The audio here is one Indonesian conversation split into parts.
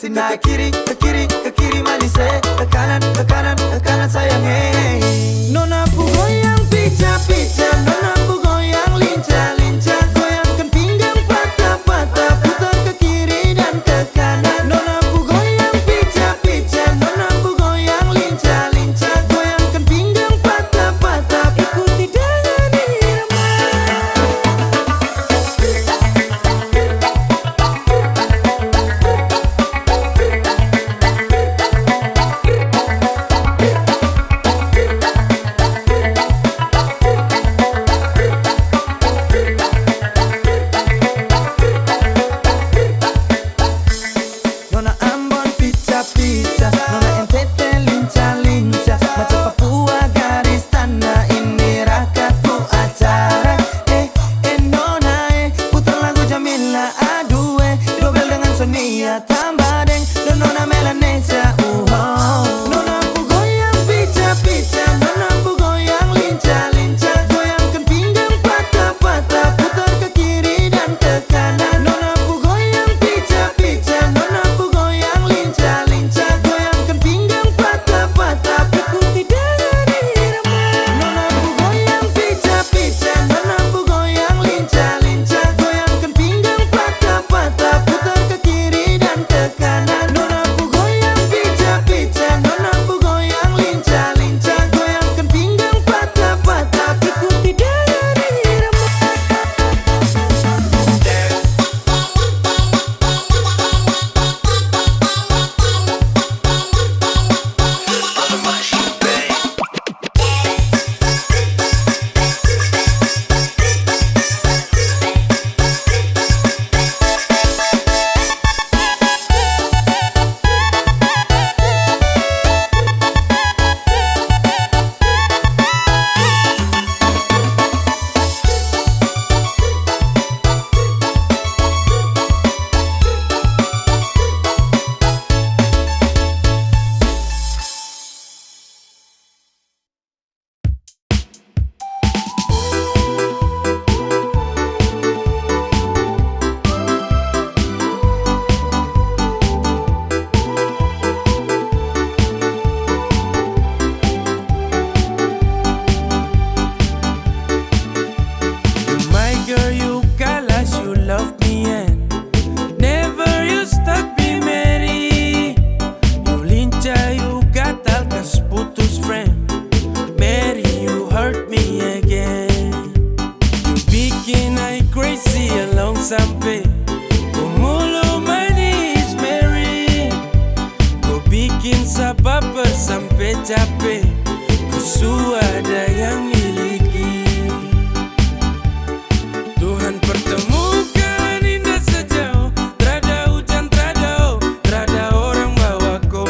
Sina ke kiri manis ke kanan sayang Nona ku goyang pica-pica, nona ku goyang lincah-lincah, goyangkan pinggang patah-patah, putar ke kiri dan ke kanan. Nona ku goyang pica-pica, nona ku goyang lincah-lincah, goyangkan pinggang patah-patah, ikuti dengan irama. Nona Ambon pica-pica, nona NTT lincah-lincah, macam Papua garis tanah, ini rakatku acara. Nona putar lagu Jamila, aduh dobel dengan Sonia, tambah deng dan nona Melanesia. Nona ku goyang pica-pica, nona ku goyang lincah-lincah, goyangkan pinggang patah-patah, putar ke kiri dan ke kanan. Nona ku goyang pica-pica, nona ku goyang lincah-lincah, goyangkan pinggang patah-patah, ikuti dengan irama. Nona ku goyang pica-pica, nona ku goyang lincah-lincah, goyangkan pinggang patah-patah, putar ke kiri dan ke kanan. Nona ku goyang pica-pica, nona ku goyang lincah-lincah, goyangkan pinggang patah-patah, ikuti dengan irama. My girl, you galas, you love me and never you stop be Mary. You lincah, you gatal, kas putus friend. Mary, you hurt me again. You bikin I crazy along sampai Kumulo manis Mary. Kau bikin sabab sampai capek. Kusu ada yang miliki. Tuhan pertemukan indah sejauh, trada hujan, trada orang bawaku.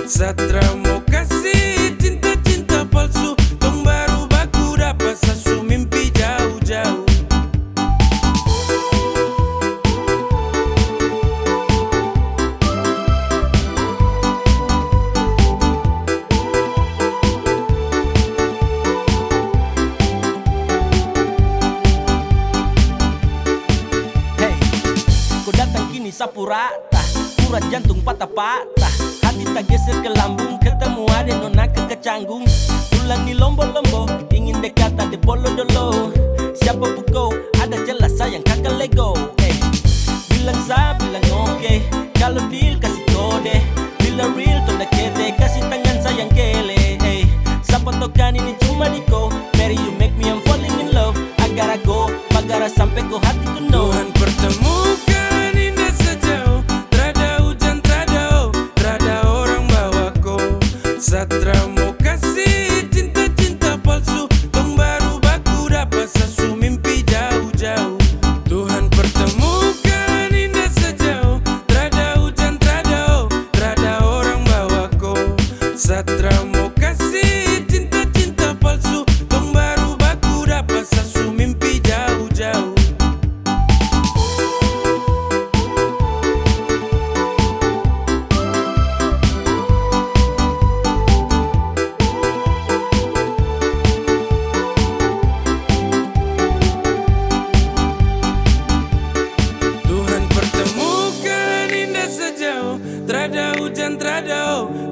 Satra mau kasih cinta-cinta palsu, tong baru baku dapat sasu mimpi jauh-jauh. Sapu rata, urat jantung patah-patah, hati tak geser ke lambung, ketemu ada nona kecanggung. Ulangi lombo-lombo, ingin dekat ada bolo-dolo. Siapa pukau, ada jelas sayang kakak Lego. Bilang sa, bilang oke, kalau deal kasih kode. Bila real, tonda kete, kasih tangan sayang kele. Siapa tokan ini cuma diko. Mary, you make me I'm falling in love. Agar go, bagara sampai ko hati ku no. Tuhan pertemukan indah sejauh, trada hujan, trada orang bawaku. Satra mau kasih cinta-cinta palsu, tong baru baku dapat sasu mimpi jauh-jauh. Tuhan pertemukan indah sejauh, trada hujan, trada orang bawaku. Satra mau kasih cinta-cinta palsu,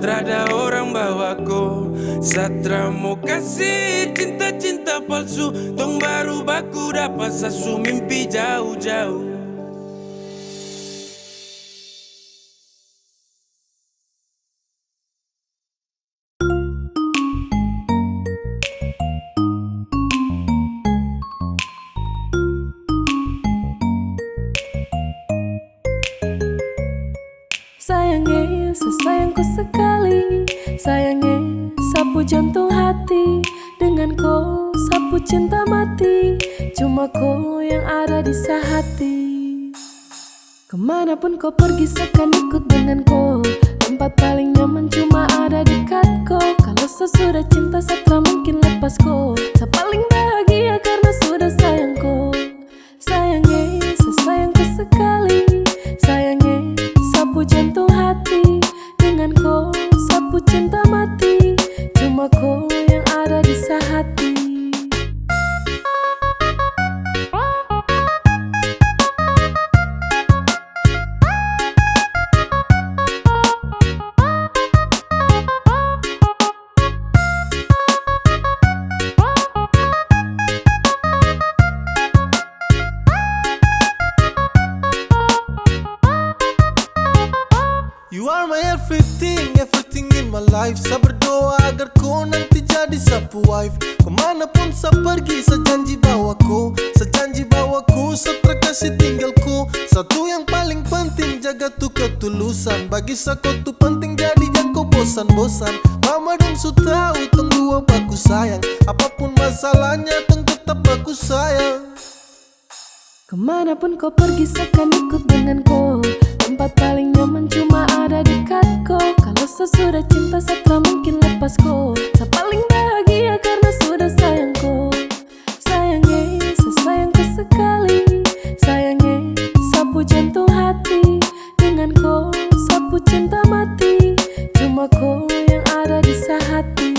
Trada orang bawaku. Satra mau kasih cinta-cinta palsu. Tong baru baku dapat sasu mimpi jauh-jauh. Sayangnya, sesayangku sekali. Sayangnya, sapu jantung hati. Dengan kau, sapu cinta mati. Cuma kau yang ada di sehati. Kemanapun kau pergi, seakan ikut dengan kau. Tempat paling nyaman cuma ada dekat kau. Kalau sesudah cinta, setelah mungkin lepas kau. Saya paling bahagia karena sudah sayang kau. Sayangnya, sesayangku sekali. Sayangnya, sapu jantung hati. Dengan kau, sapu cinta mati. Cuma kau yang ada di sehati. You are my everything, everything in my life. Saya berdoa agar kau nanti jadi sapu wife. Kemanapun saya pergi, saya janji bawaku. Saya janji bawaku, saya terkasih tinggalku. Satu yang paling penting, jaga tuh ketulusan. Bagi saya kau tuh penting, jadi jangan kau bosan-bosan. Mama dong su tahu, tong dua baku sayang. Apapun masalahnya, tong tetap baku sayang. Kemanapun kau pergi, seakan ikut dengan kau. Tempat paling nyaman cuma ada dekat kau. Kalau sesudah cinta, setelah mungkin lepas kau. Saya paling bahagia karena sudah sayang kau. Sayangnya, sesayangku sekali. Sayangnya, sapu jantung hati. Dengan kau, sapu cinta mati. Cuma kau yang ada di sehati.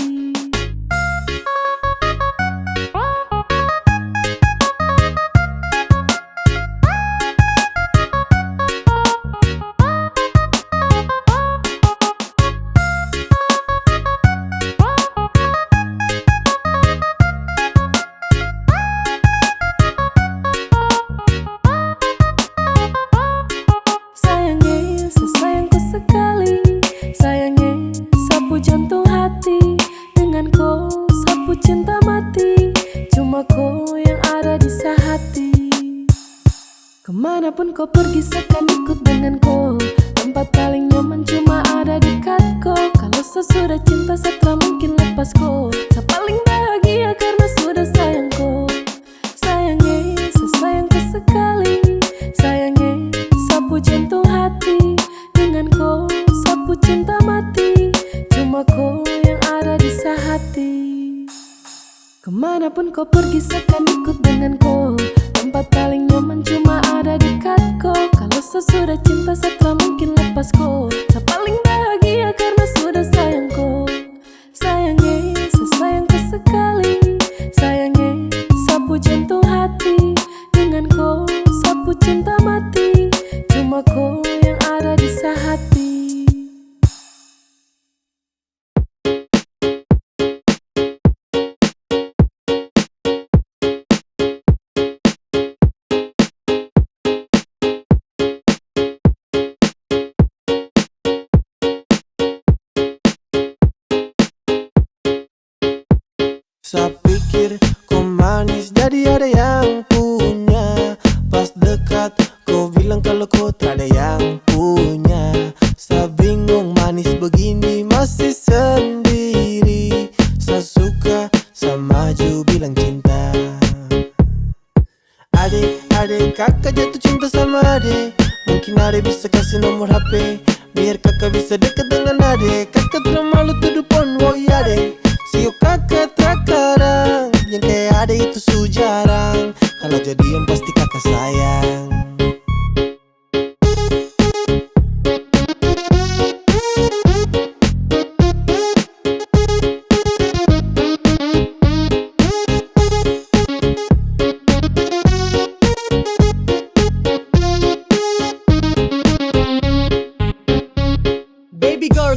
Sayangnya, sesayangku sekali. Sayangnya, sapu jantung hati. Dengan kau, sapu cinta mati. Cuma kau yang ada di sehati. Kemanapun kau pergi, seakan ikut dengan kau. Tempat paling nyaman cuma ada dekat kau. Kalau sesudah cinta, setelah mungkin lepas kau. Saya paling bahagia karena sudah sayang kau. Sayangnya, sesayangku sekali. Sayangnya, sapu jantung hati. Dengan kau, sapu cinta mati. Cuma kau yang ada di sehati. Kemanapun kau pergi, seakan ikut dengan kau. Tempat paling nyaman cuma ada dekat kau. Kalau sesudah cinta, setelah mungkin lepas kau. Saya paling bahagia karena sudah sayang kau. Sayangnya, sesayangku sekali. Sayangnya, sapu jantung hati. Dengan kau, sapu cinta mati. Cuma kau yang ada di sehati. Saya pikir kau manis, jadi ada yang punya. Pas dekat kau bilang kalau kau tak ada yang punya. Saya bingung, manis begini masih sendiri. Saya suka, saya maju bilang cinta. Adek, kakak jatuh cinta sama adek. Mungkin adek bisa kasih nomor HP, biar kakak bisa dekat dengan adek. Kakak terlalu malu tuduh pon, woi adek. Sio kakak terkadang, yang kayak adek itu su jarang. Kalau jadian pasti kakak sayang. Baby girl,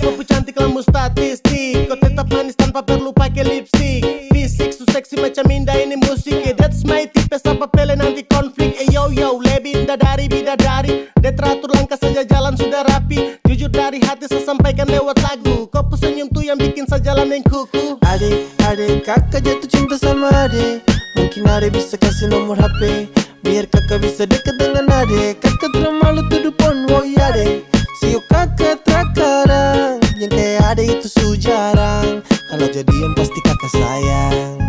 statistik. Kau tetap manis tanpa perlu pakai lipstick. Fisik su seksi macam Indah ini musik. That's my tipe, apa pele nanti konflik. Yo yo, lebih indah dari bidadari. Dia teratur langkah saja jalan sudah rapi. Jujur dari hati saya sampaikan lewat lagu. Kau senyum tuh yang bikin saya jalan yang kuku. Adek, kakak jatuh cinta sama adek. Mungkin adek bisa kasih nomor HP biar kakak bisa dekat dengan adek. Kakak terlalu tuduh pon, woi adek. Sio kakak terkarang, yang kayak adek itu su jarang. Kalau jadian pasti kakak sayang.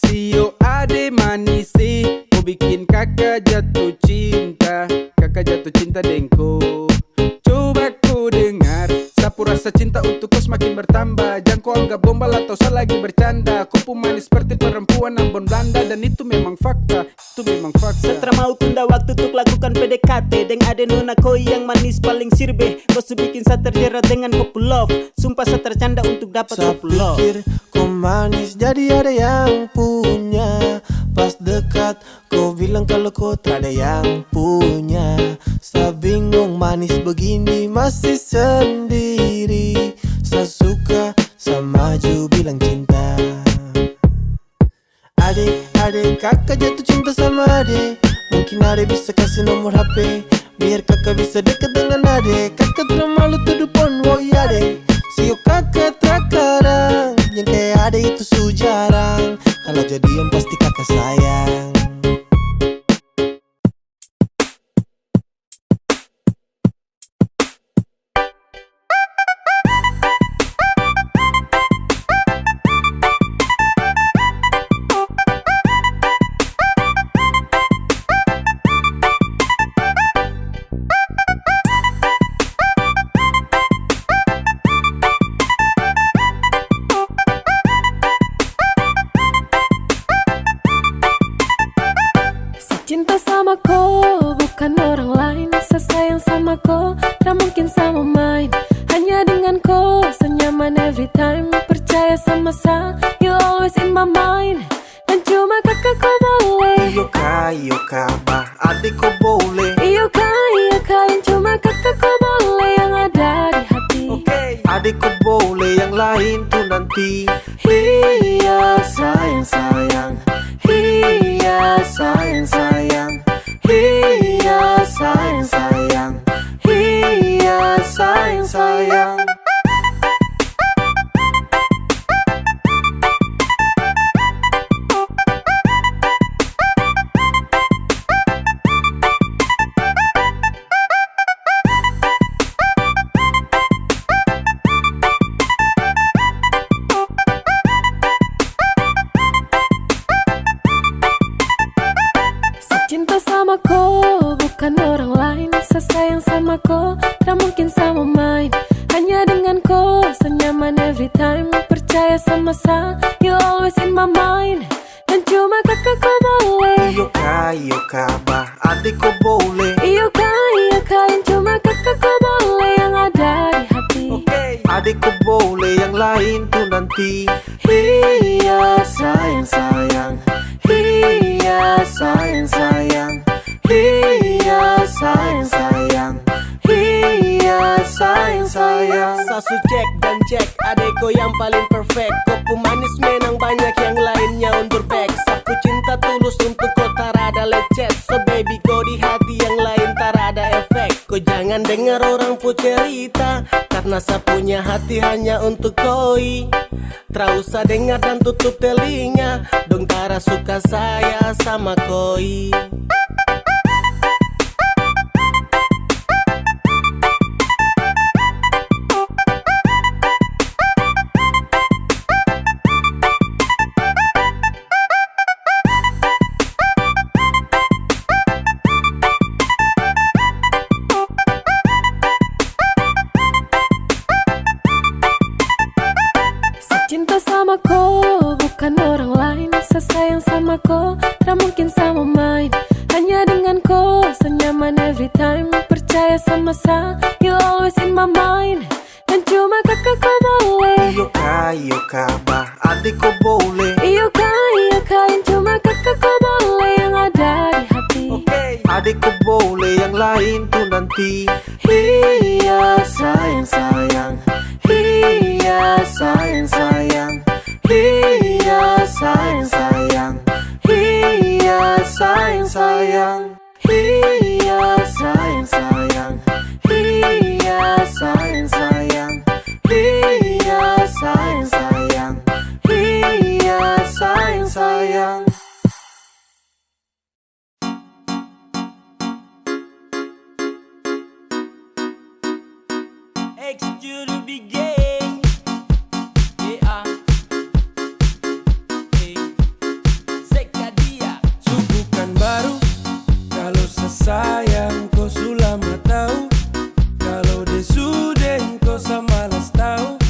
Sio ade manisi, mau bikin kakak jatuh cinta. Kakak jatuh cinta dengko. Coba ku dengar, sapu rasa cinta untuk kau semakin bertambah. Jangan kau anggap gombal atau saya lagi bercanda. Kau pun manis seperti perempuan Ambon Belanda. Dan itu memang fakta, itu memang fakta. Setelah mau tunda waktu untuk lakukan PDKT Deng ade nona koi yang manis paling sirbe. Kau bikin saya terjerat dengan kopu love. Sumpah saya tercanda untuk dapat Saya kopu love. pikir kau manis jadi ada yang punya. Pas dekat kau bilang kalau kau tak ada yang punya. Saya bingung manis begini masih sendiri. Saya suka, saya maju bilang cinta. Adek, kakak jatuh cinta sama adek. Mungkin adek bisa kasih nomor HP biar kakak bisa dekat dengan adek. Kakak terlalu tuduh pon, woi adek. Sio kakak terkarang, yang kayak adek itu su jarang. Kalau jadian pasti kakak sayang. Cinta sama kau, bukan orang lain. Saya sayang sama kau, tak mungkin sama main. Hanya dengan kau, senyaman every time. Percaya sama saya, you always in my mind. Dan cuma kakak kau boleh. Iyo kak, bah adik kau boleh. Iyo kak, cuma kakak kau boleh. Yang ada di hati. Adik kau boleh, yang lain tuh nanti. Iya sayang. Iya sayang. Iya sayang. Iya sayang. Cinta sama kau, bukan orang lain. Saya sayang sama kau, tak mungkin sama main. Hanya dengan kau, senyaman every time. Percaya sama saya, you always in my mind. Dan cuma kakak kau boleh. Iyo kak, bah adik kau boleh. Iyo kak, cuma kakak kau boleh. Yang ada di hati. Adik kau boleh, yang lain tuh nanti. Iya sayang. Iya sayang. Iya sayang. Iya sayang. Sasu cek dan cek adeko yang paling perfect. Kopu manis menang banyak yang lainnya undur back. Sapu cinta tulus untuk kau tak ada lecet. So baby kau di hati yang lain tak ada efek. Kau jangan dengar orang pun cerita, karena saya punya hati hanya untuk koi. Tak usah dengar dan tutup telinga, dong tara suka saya sama koi. Cinta sama kau, bukan orang lain. Saya sayang sama kau, tak mungkin sama main. Hanya dengan kau, senyaman every time. percaya sama sa, you always in my mind. Dan cuma kakak kau boleh. Iyo kah bah adik kau boleh. Iyo kah, yang cuma kakak kau boleh yang ada di hati. Adik kau boleh, yang lain tuh nanti. Iya sayang sayang, iya sayang sayang, iya sayang sayang, iya sayang sayang, iya sayang sayang, iya sayang sayang, iya sayang sayang, iya sayang sayang. Execute the game. Yeah. Hey. Zekadia. Bukan baru kalau sesayang kau sudah tahu. Kalau desuden kau samalas tahu.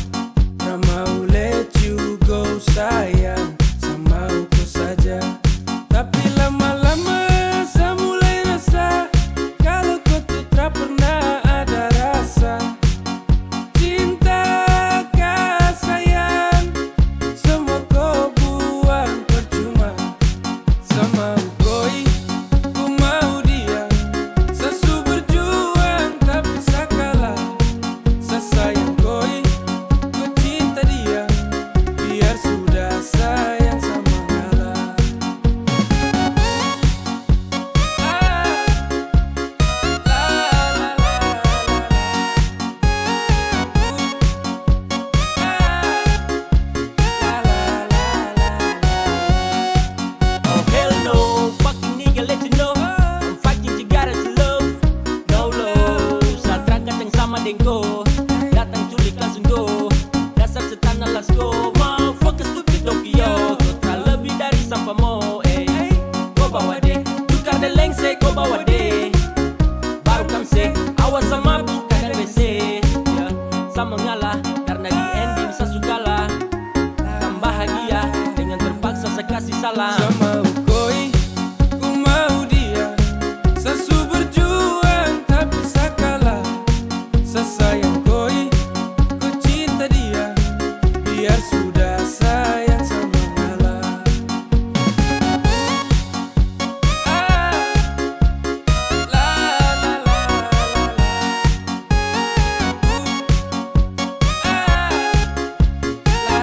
Nah mau let you go sayang, sama kau saja. Tapi lama-lama saya mulai rasa kalau kau tuh tak pernah ada rasa. Cinta kah sayang, semua kau buang percuma. Sama koi, ku mau dia. Sesu berjuang tapi sakalah. Sesayang koi, ku cinta dia. Biar sudah sayang sama ngalah. Oh hell no, fucking nigga let you know I'm fighting together to love. No love, saat terangkat yang sama dengko. Datang culik langsung go. Dasar setan alas go. Motherfucker stupid Tokyo. Kau tak lebih dari sampah mo. Kau bawa deh, tukar dan lengse kau bawa deh. Baru kamse, awas sama buka dan WC ya. Sama ngalah, karena di ending saya sukalah. Kan bahagia, dengan terpaksa saya kasih salah. Sama koi, ku mau dia. Sesu berjuang tapi sakalah. Sesayang koi, ku cinta dia. Biar sudah sayang sama ngalah. La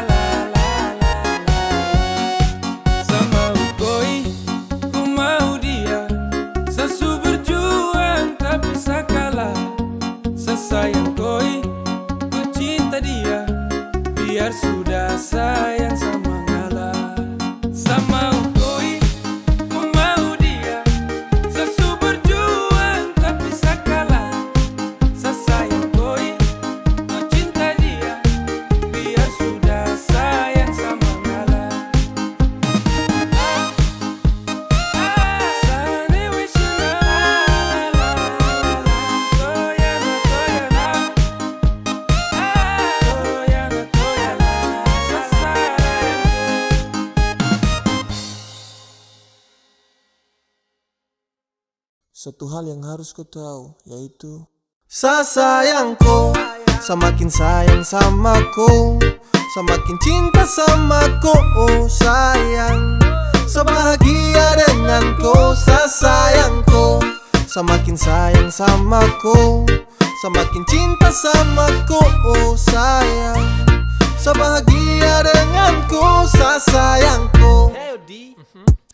la la sama koi, ku mau dia. Sesu berjuang tapi sakalah. Sesayang koi, ku cinta dia. Biar sudah sayang sama ngalah. Sama koi, ku mau dia. Sesu berjuang tapi sakalah. Sesayang koi, ku cinta dia. Biar sudah sayang sama ngalah. Satu hal yang harus kau tahu, yaitu sayangku, semakin sayang sama ku, semakin cinta sama ku. Oh sayang, sebahagia denganku. Sayangku, semakin sayang sama ku, semakin cinta sama ku. Oh sayang, sebahagia denganku. Sayangku,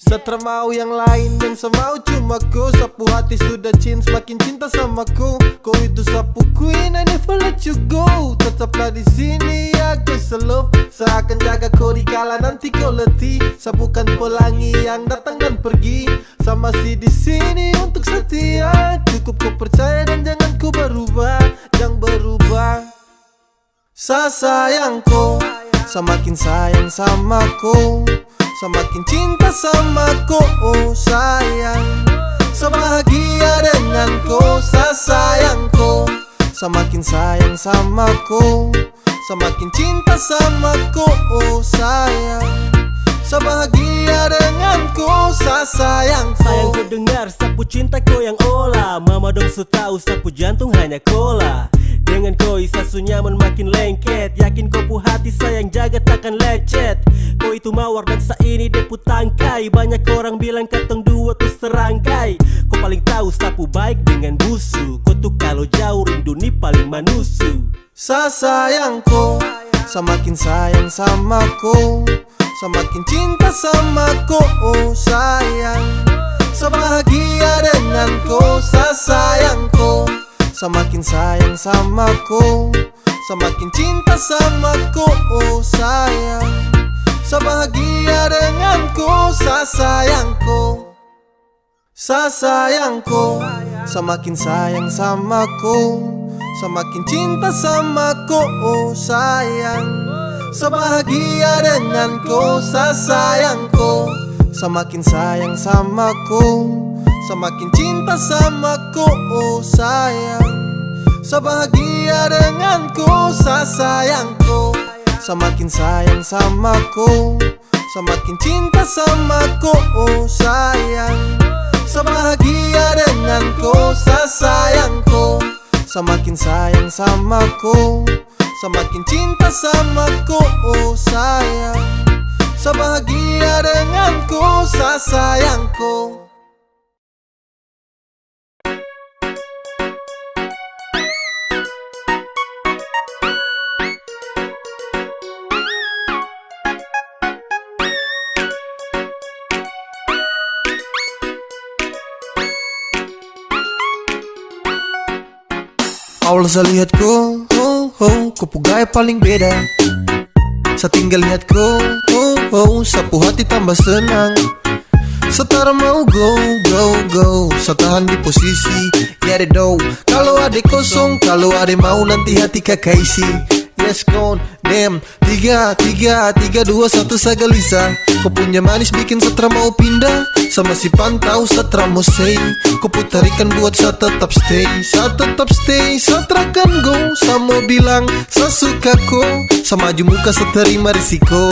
setermau yang lain dan semau cuma ku. Sapu hati sudah semakin cinta sama ku. Kau itu sapu queen, I never let you go. Tetaplah di sini, aku selalu. Saya akan jaga kau di kala nanti kau letih. Sapukan pelangi yang datang dan pergi. Sama si di sini untuk setia. Cukup kau percaya dan jangan kau berubah, jangan berubah. Sayangku, semakin sayang sama ku, semakin cinta sama ku. Oh sayang, sebahagia denganku. Sayangku, semakin sayang sama ku, semakin cinta sama ku. Oh sayang, sebahagia denganku. Sayangku, Sayang ku dengar sapu cinta kau yang olah. Mama dong so tahu sapu jantung hanya kola. Dengan kau sasu nyaman makin lengket. Yakin kau pu hati sayang jaga takkan lecet. Kau itu mawar dan sa ini deput tangkai. Banyak orang bilang katong dua tuh serangkai. Kau paling tahu sapu baik dengan busu. Kau tuh kalau jauh rindu nih paling manusu. Sa sayangku, semakin sayang sama ku, semakin cinta sama ku, oh sayang. Sebahagia denganku, sa sayangku, semakin sayang sama ku, semakin cinta sama ku, oh sayang. Sebahagia denganku, sa sayangku, sa sayangku, semakin sayang sama ku, semakin cinta sama ku, oh sayang. Sebahagia denganku, sa sayangku, semakin sayang sama ku, semakin cinta sama ku, oh sayang. Sebahagia denganku, sa sayangku, semakin sayang sama ku, semakin cinta sama ku, oh sayang. Sebahagia denganku, sa sayangku, semakin sayang sama ku, semakin cinta sama ku, oh sayang. Sebahagia denganku, sa sayangku. Awal saya lihat kau, kau pu gaya paling beda. Saya tinggal lihat kau, sapu hati tambah senang. Setara mau go, saya tahan di posisi. Ya de do, kalau ada kosong, kalau ada mau nanti hati kakak isi. Yes gone, damn, 3, 2, 1 saya gelisah. Kau punya manis bikin setra mau pindah. Sama si pantau setra mau say. Kau putarikan buat saya tetap stay. Saya tetap stay, saya terakan go. Saya mau bilang, saya suka kau. Sama maju muka saya terima risiko.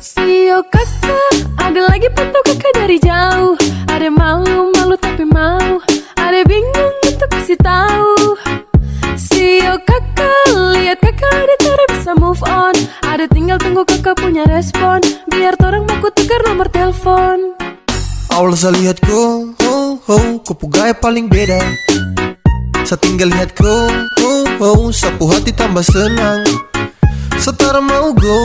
Sio kakak, ada lagi pantau kakak dari jauh. Ada malu tapi mau, ada bingung untuk kasih tahu. Sio kakak, lihat kakak ada cara bisa move on. Ada tinggal tunggu kakak punya respon, biar torang mau tukar nomor telepon. Awal saya lihat kau, kau pu gaya paling beda. Saya tinggal lihat kau, sapu hati tambah senang. Setara mau go,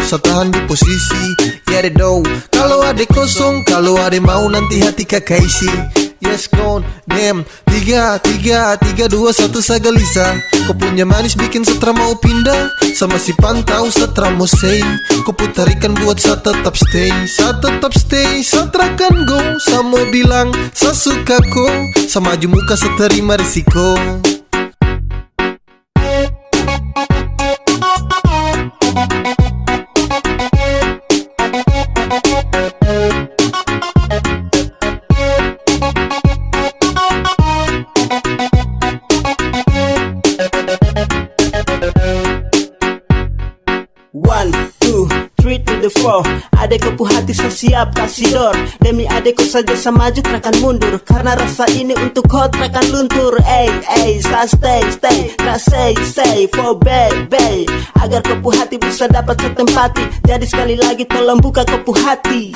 saya tahan di posisi. Ya de do, kalau ada kosong, kalau ada mau nanti hati kakak isi. Yes gone, damn, 3, 2, 1 saya gelisah. Kau punya manis bikin setra mau pindah. Sama si pantau setra mau say. Kau putarikan buat saya tetap stay. Saya tetap stay, saya terakan go. Saya mau bilang, saya suka kau. Sama maju muka saya terima risiko. One, two, three to the four. Adekku pu hati saya siap kasih door. Demi adekku saja saya maju takkan mundur. Karena rasa ini untuk kau takkan luntur. Ey, saya stay, nah say for baby. Agar kau pu hati bisa dapat setempati. Jadi sekali lagi tolong buka kau pu hati.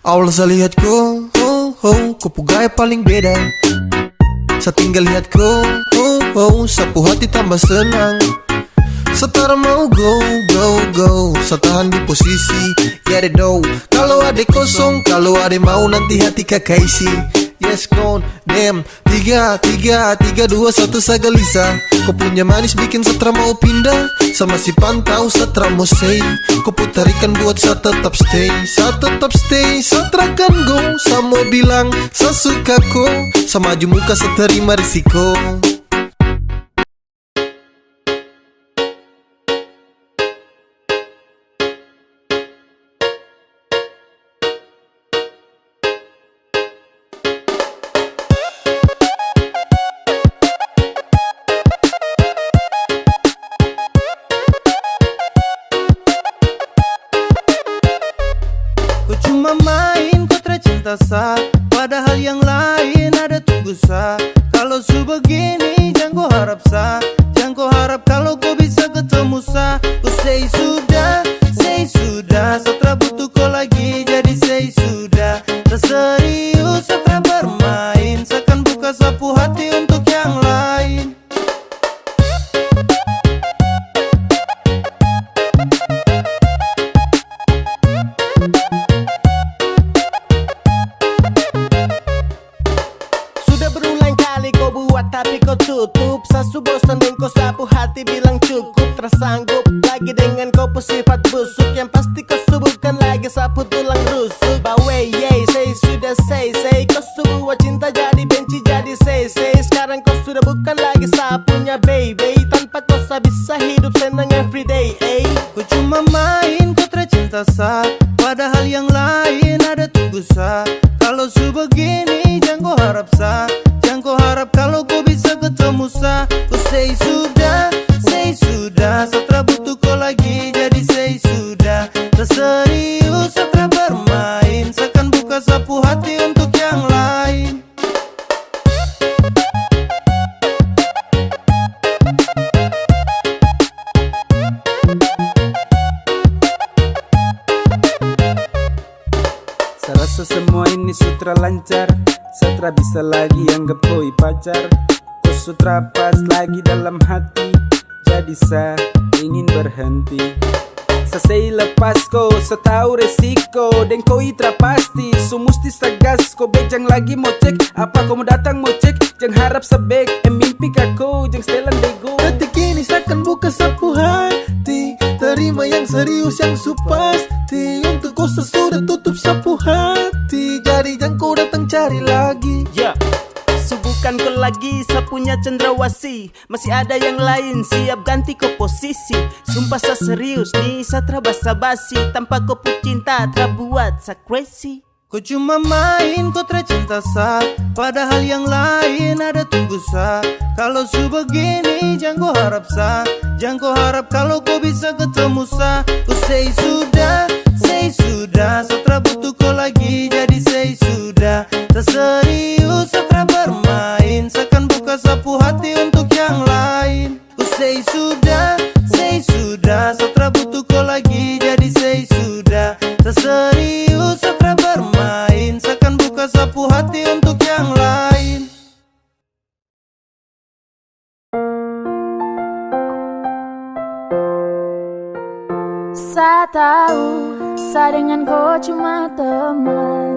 Awal saya lihat kau, kau pu gaya paling beda. Saya tinggal lihat kau, sapu hati tambah senang. Setara mau go, saya tahan di posisi. Ya de do, kalau ada kosong, kalau ada mau nanti hati kakak isi. Yes gone, damn, 3, 2, 1 saya gelisah. Kau punya manis bikin setra mau pindah. Sama si pantau setra mau say. Kau putarikan buat saya tetap stay. Saya tetap stay, saya terakan go. Saya mau bilang, saya suka kau. Sama maju muka saya terima risiko. cuma main kotra cinta sah, padahal yang lain ada tunggu sah. Kalau su begini jangan kau harap sah, jangan kau harap kalau kau bisa ketemu sah. Ku say sudah, Satra butuh kau lagi, jadi say sudah. Terserius Satra bermain, seakan buka sapu hati untuk yang lain. Sudah berulang kali kau buat tapi kau tutup. Sasu bosan dan kau sapu hati bilang cukup. Tersanggup lagi dengan kau sifat busuk, yang pasti kau subuhkan lagi sapu tulang rusuk. Bawe yey, say kau sebuah cinta jadi benci jadi say. Sekarang kau sudah bukan lagi sapunya baby, tanpa kau bisa hidup senang everyday. Ku cuma main kotra cinta sah, padahal yang lain ada tunggu sah. Kalau su begini jangan kau harap sah, jangan kau harap kalau kau bisa ketemu sah. Ku say sudah, Satra butuh kau lagi, jadi say sudah. Terserius Satra bermain, seakan buka sapu hati untuk yang lain. Saya rasa semua ini sutra lancar, Satra bisa lagi anggap koi pacar. Kau sutra pas lagi dalam hati, jadi saya ingin berhenti. Saya lepas kau, saya tahu resiko, dan kau itra pasti. So musti sagas, kau bejang lagi mau cek. Apa kau mau datang mau cek, jangan harap sebek. Mimpi kau, jangan setelan bego. Detik ini seakan buka sapu hati, terima yang serius yang su pasti. Untuk kau sesudah tutup sapu hati, jadi jangan kau datang cari lagi. Subuhkan kau lagi sapunya cendrawasih, masih ada yang lain siap ganti kau posisi. Sumpah sa serius nih, Satra basa-basi, tanpa kau pun cinta terbuat sa crazy. Ku cuma main kotra cinta sah, padahal yang lain ada tunggu sah. Kalau su begini jangan kau harap sah, jangan kau harap kalau kau bisa ketemu sah. Ku say sudah, Satra butuh kau lagi, jadi say sudah. Terserius Satra bermain, seakan buka sapu hati untuk yang lain. Ku say sudah, Satra butuh kau lagi, jadi say sudah. Terserius Satra bermain, seakan buka sapu hati untuk yang lain. Saya tahu, saya dengan kau cuma teman,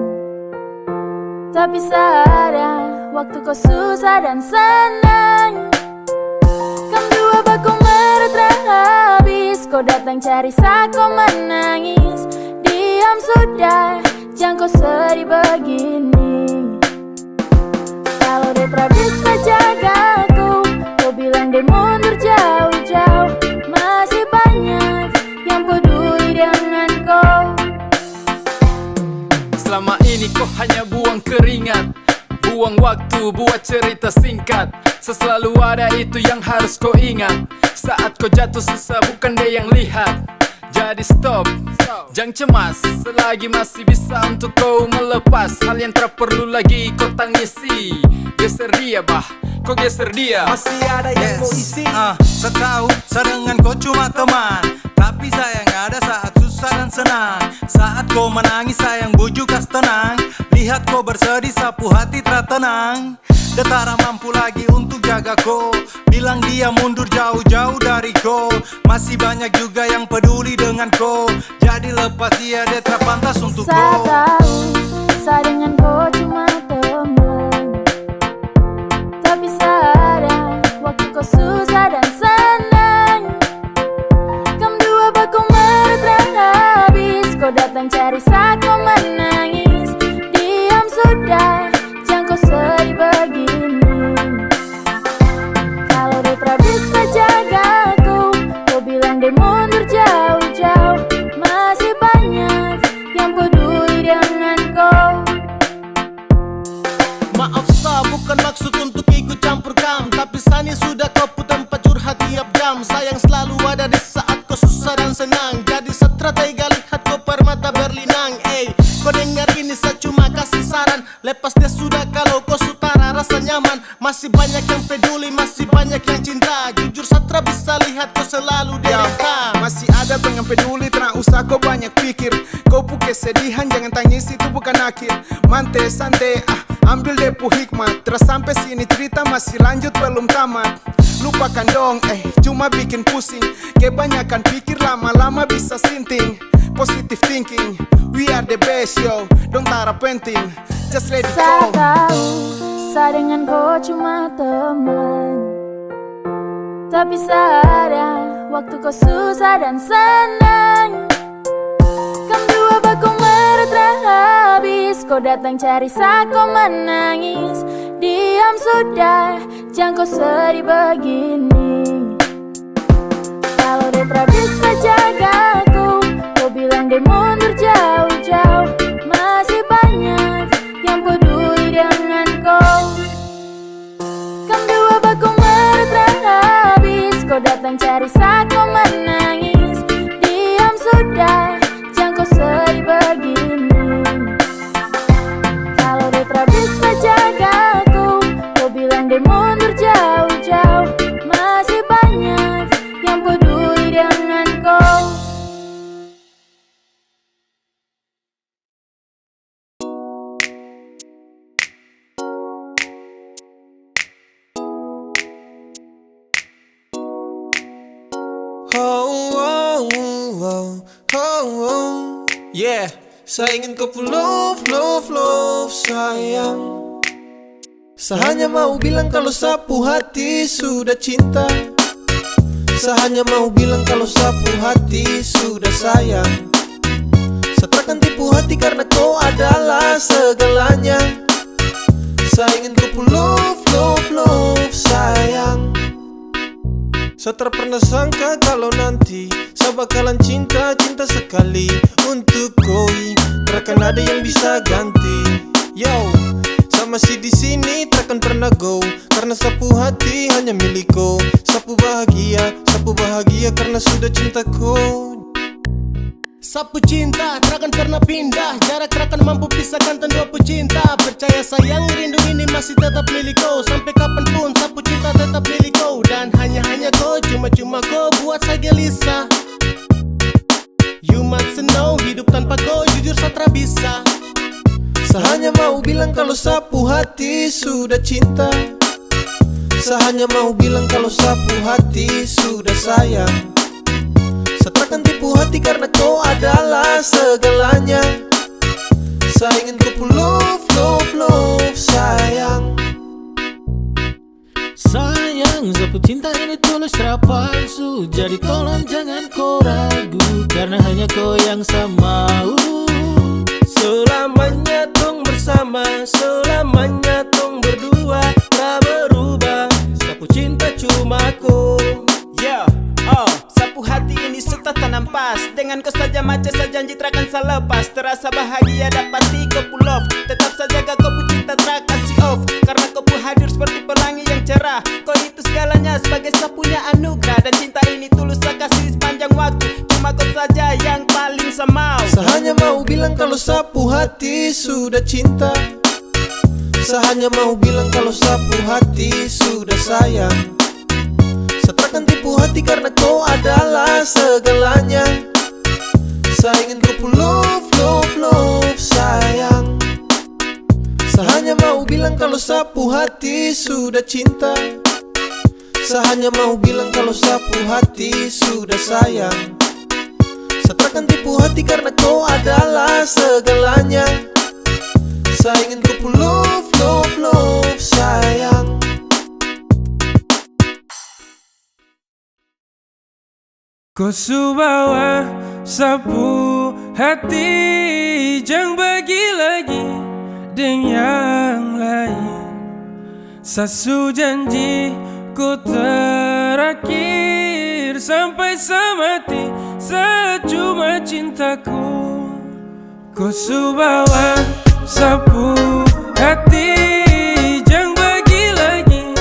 tapi ada waktu kau susah dan senang. Kamu dua baku meretra habis, kau datang cari saya kau menangis. Diam sudah, jangan kau sedih begini. Kalau dia tak bisa jagaku, kau bilang dia mundur jauh-jauh. Masih banyak yang peduli dengan kau. Selama ini kau hanya buang keringat, buang waktu buat cerita singkat. Selalu ada itu yang harus kau ingat. Saat kau jatuh susah bukan dia yang lihat. Jadi stop, jangan cemas, selagi masih bisa untuk kau melepas. Hal yang tak perlu lagi kau tangisi. Geser dia bah, kau geser dia. Masih ada yang mau isi. Saya tahu, saya dengan kau cuma teman, tapi sayang ada saat susah dan senang. Saat kau menangis sayang bujuk kas tenang. Lihat kau bersedih sapu hati tertenang. Dia tak mampu lagi untuk jaga kau, bilang dia mundur jauh-jauh dari kau. Masih banyak juga yang peduli dengan kau, jadi lepas dia tak pantas untuk Saya kau. tahu, saya dengan kau cuma teman, tapi ada waktu kau susah dan senang. Kamu dua baku meretra habis, kau datang cari saya kau menangis. Diam sudah, jangan kau sedih begini. Kalau dia tak bisa jagaku, kau bilang dia mundur jauh-jauh. Masih banyak yang peduli dengan kau. Maaf sa, bukan maksud untuk ikut campur kam, tapi Sani sudah kau put tempat curhat tiap jam. Sayang selalu ada di saat kau susah dan senang, jadi strategi lihat kau permata berlinang. Kau dengan Masih banyak yang peduli, masih banyak yang cinta. Jujur Satra bisa lihat kau selalu derita. Masih ada tuh yang peduli, tak usah kau banyak pikir. Kau pu kesedihan, jangan tangis itu bukan akhir. Mante sante, ambil depu hikmat. Terus sampai sini cerita masih lanjut belum tamat. Lupakan dong, cuma bikin pusing. Kebanyakan pikir lama-lama bisa sinting. Positive thinking, we are the best yo. Don't tara penting, just let it Saya go. tahu, saya dengan kau cuma teman. Tapi ada waktu kau susah dan senang. Kam dua bakung meretra habis. Kau datang cari saat kau menangis. Diam sudah, jangan kau sedih begini. Kalau Detra bisa jagaku, kau bilang dia mundur jauh-jauh. Masih banyak yang peduli dengan kau. Kam dua bakung meretra habis. Kau datang cari saat kau menangis. Diam sudah, jangan kau sedih begini. Kalau Detra bisa jagaku, kau bilang dia mundur jauh-jauh. Masih banyak yang peduli dengan kau. Yeah, saya ingin kau love, love, love sayang. Saya hanya mau bilang kalau sapu hati sudah cinta. Saya hanya mau bilang kalau sapu hati sudah sayang. Saya takkan tipu hati karena kau adalah segalanya. Saya ingin kau love, love, love sayang. Saya tak pernah sangka kalau nanti saya bakalan cinta sekali untuk kau. Takkan ada yang bisa ganti. Yo, saya masih di sini takkan pernah go. Karena sapu hati hanya milik kau. Sapu bahagia karena sudah cinta kau. Sapu cinta takkan pernah pindah. Jarak takkan mampu pisahkan dua pecinta. Percaya sayang, rindu ini masih tetap milik kau. Sampai kapanpun sapu cinta tetap milik kau. Dan hanya kau, cuma kau buat saya gelisah. You must know, hidup tanpa kau jujur Satra bisa. Saya hanya mau bilang kalau sapu hati sudah cinta. Saya hanya mau bilang kalau sapu hati sudah sayang. Saya takkan tipu hati karena kau adalah segalanya. Saya ingin kau love, love, love sayang. Sayang, sapu cinta ini tulus tak palsu. Jadi tolong jangan kau ragu, karena hanya kau yang saya mau. Selamanya tong bersama, selamanya tong berdua. Tak berubah, sapu cinta cuma kau. Yeah, sapu hati ini sudah tanam pas. Dengan kau saja macam saya janji takkan saya lepas. Terasa bahagia dapati kau pull off. Tetap saja kau pu cinta tak kasih off. Karena kau pu hadir seperti pelangi yang cerah. Kau itu segalanya sebagai sapunya anugerah. Dan cinta ini tulus saya kasih sepanjang waktu. Cuma kau saja yang paling saya mau. Saya hanya mau bilang kalau sapu hati sudah cinta. Saya hanya mau bilang kalau sapu hati sudah sayang. Saya takkan tipu hati karena kau adalah segalanya. Saya ingin kau love, love, love sayang. Saya hanya mau bilang kalau sapu hati sudah cinta. Saya hanya mau bilang kalau sapu hati sudah sayang. Saya takkan tipu hati karena kau adalah segalanya. Saya ingin kau love, love, love sayang. Kau subawa sapu hati, jangan bagi lagi dengan yang lain. Sasu janji ku terakhir sampai semati, secuma cintaku. Kau subawa sapu hati, jangan bagi lagi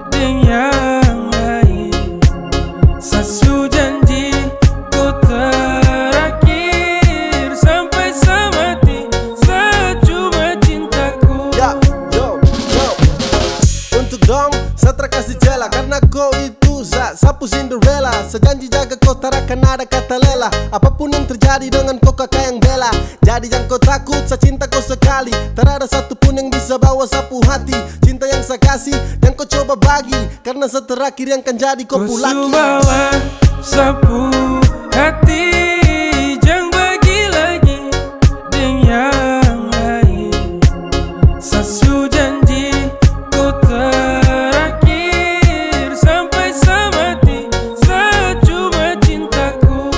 dengan yang lain. Sasu janji ku terakhir sampai semati, secuma cintaku. Yo. Untuk sejanji jaga kau tak akan ada kata lelah. Apapun yang terjadi dengan kau kakak yang bela. Jadi jangan kau takut, saya cinta kau sekali. Tak ada satupun yang bisa bawa sapu hati. Cinta yang saya kasih, yang kau coba bagi. Karena seterakhir yang kan jadi kau pulaki. Kau bawa sapu hati, jangan bagi lagi dengan yang lain. Sasu janji kau terakhir sampai semati. Saya cuma cintaku.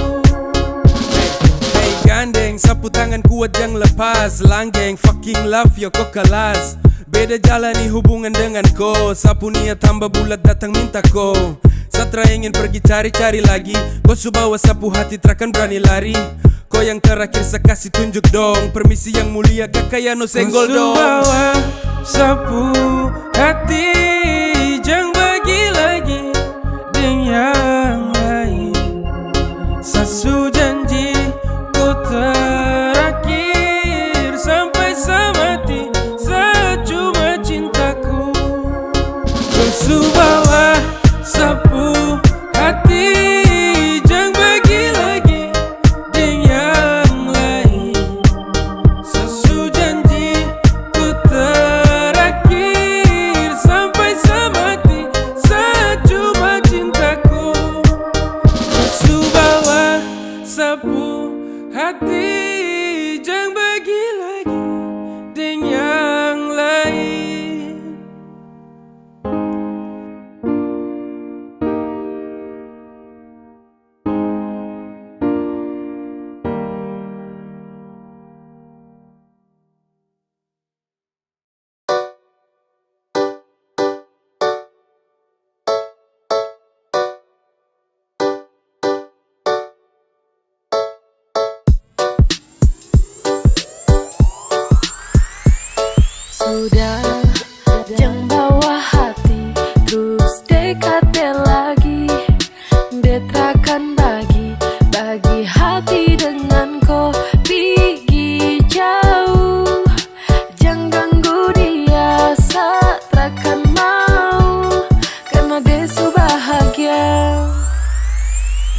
Hey gandeng, sapu tangan kuat jangan lepas. Langgeng, fucking love yo kau kelas. Beda jalani hubungan dengan kau. Sapu niat tambah bulat datang minta kau. Satra ingin pergi cari-cari lagi. Kau bawa sapu hati takkan berani lari. Kau yang terakhir saya kasih tunjuk dong. Permisi yang mulia kakak ya no senggol dong. Bawa sapu hati, jangan bagi lagi dengan yang lain. Sasu janji kau terakhir sampai semati. Saya cuma cintaku. Kau bawa sapu hati, jangan bagi lagi dengan yang lain. Sasu janji ku terakhir sampai semati. Saya cuma cintaku. Sasu bawa sapu hati, jangan bagi lagi dengan yang lain. Sudah, jangan bawa hati terus dekat dia lagi. Detrakan bagi hati dengan kau pergi jauh. Jangan ganggu dia, satrakan mau. Karena dia su bahagia.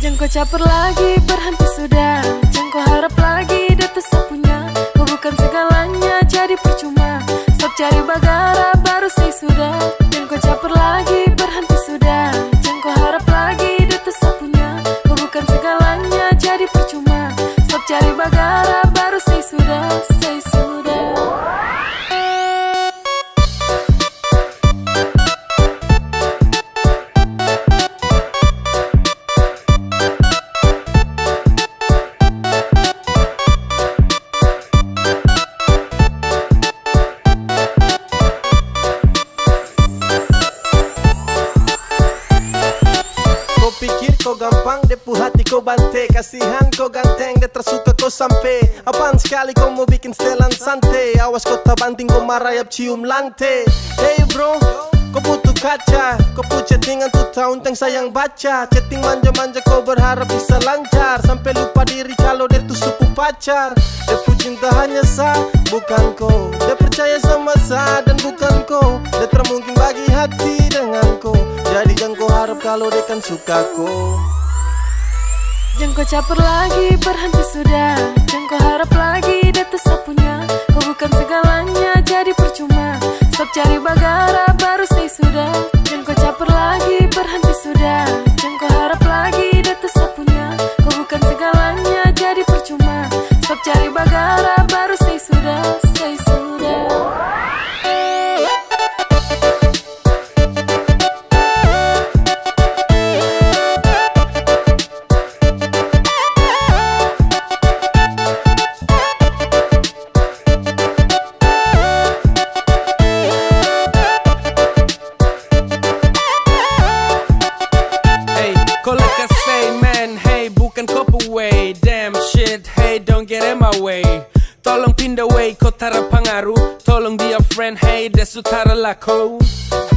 Jangan kau caper lagi, berhenti sudah. Jangan kau harap lagi dia tuh sapunya. Kau bukan segalanya, jadi percuma. Stop cari bagara, baru saya sudah. Jangan kau caper lagi, berhenti sudah. Jangan kau harap lagi dia tuh sapunya. Kau bukan segalanya, jadi percuma. Stop cari bagara, baru saya sudah. Saya sudah. Kau gampang, depu hati kau bante. Kasihan kau ganteng, dia tersuka kau sampai. Apaan sekali kau mau bikin setelan santai. Awas kau tak banting, kau marayap cium lantai. Hey bro, kau butuh kaca. Kau pun chattingan tuh tahun teng sayang baca. Chatting manja-manja kau berharap bisa lancar. Sampai lupa diri kalau dia tuh supu pacar. Depu cinta hanya sah, bukan kau. Dia percaya sama sah dan bukan kau. Dia termungkin bagi hati dengan kau. Jadi jangan kau harap kalau dia kan suka kau. Jangan kau caper lagi, berhenti sudah. Jangan kau harap lagi dia tuh sapunya. Kau bukan segalanya, jadi percuma. Stop cari bagara, baru saya sudah. Jangan kau caper lagi, berhenti sudah. Jangan kau harap lagi dia tuh sapunya. Kau bukan segalanya, jadi percuma. Stop cari bagara, baru saya sudah. Saya sudah. Tolong pindah way, kau tara pengaruh. Tolong dia friend, hey dia sutara laku.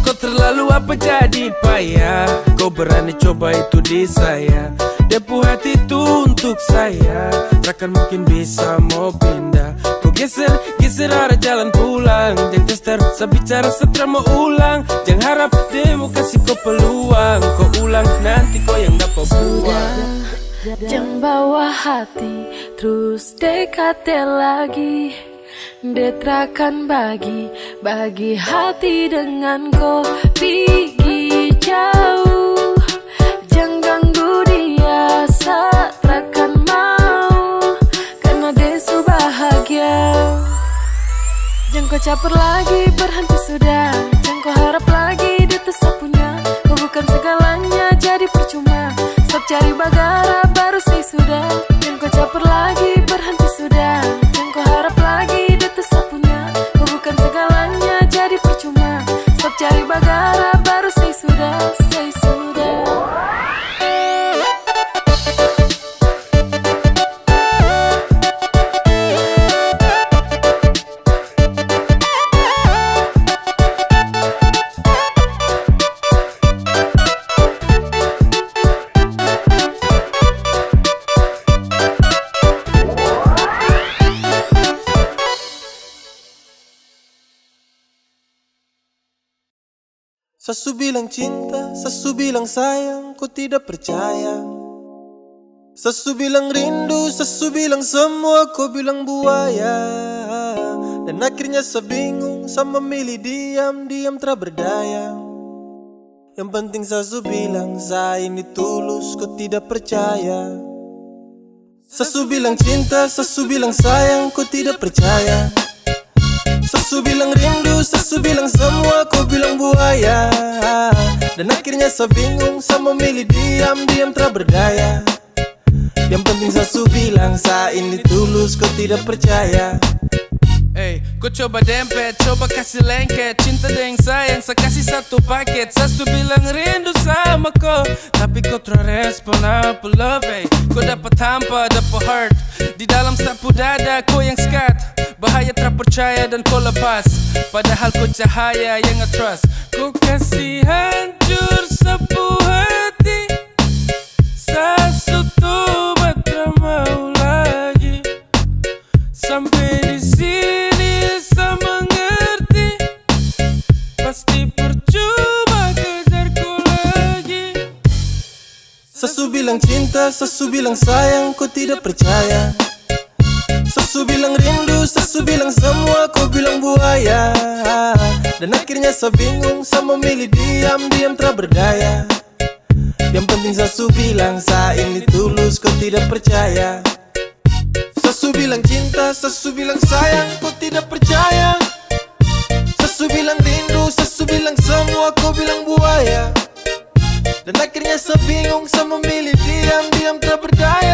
Kau terlalu apa jadi payah. Kau berani coba itu di saya. Depu hati itu untuk saya. Takkan mungkin bisa mau pindah. Kau Geser arah jalan pulang. Jangan tester, saya bicara setelah mau ulang. Jangan harap demo kasih kau peluang. Kau ulang, nanti kau yang dapat buang. Jangan bawa hati, terus dekati lagi. Detrakan bagi hati dengan kau pergi jauh. Jangan ganggu dia saat akan mau, karena dia su bahagia. Jangan kau caper lagi, berhenti sudah. Jangan kau harap lagi dia tetap punya. Kau bukan segalanya, jadi percuma. Stop cari bagara, baru say sudah. Jangan kau caper lagi, berhenti sudah. Jangan kau harap lagi dia tetap punya. Kau bukan segalanya, jadi percuma. Stop cari bagara, baru say sudah, say sudah. Sesu bilang cinta, sesu bilang sayang, kau tidak percaya. Sesu bilang rindu, sesu bilang semua, kau bilang buaya. Dan akhirnya saya bingung, saya memilih diam tak berdaya. Yang penting sesu bilang, saya ini tulus, kau tidak percaya. Sesu bilang cinta, sesu bilang sayang, kau tidak percaya. Sesu bilang rindu, sesu bilang semua, kau bilang buaya. Dan akhirnya saya bingung, saya memilih diam tak berdaya. Yang penting sesu bilang, saya ini tulus, kau tidak percaya. Hey, kau coba dempet, coba kasih lengket. Cinta dengan sayang, saya kasih satu paket. Sesu bilang rindu sama kau, tapi kau terrespon apa love, hey. Kau dapat hampa, dapat heart. Di dalam sapu dada, kau yang skat. Bahaya terpercaya dan kau lepas, padahal kau cahaya yang nge-trust. Kau kasih hancur sapu hati. Sesu tuh tak mau lagi. Sampai di sini saya mengerti, pasti percuma kejar kau lagi. Sesu bilang cinta, sesu bilang sayang, kau tidak percaya. Sesu bilang rindu, sesu bilang semua, kau bilang buaya. Dan akhirnya saya bingung, saya memilih diam tak berdaya. Yang penting sesu bilang, saya ini tulus, kau tidak percaya. Sesu bilang cinta, sesu bilang sayang, kau tidak percaya. Sesu bilang rindu, sesu bilang semua, kau bilang buaya. Dan akhirnya saya bingung, saya memilih diam tak berdaya.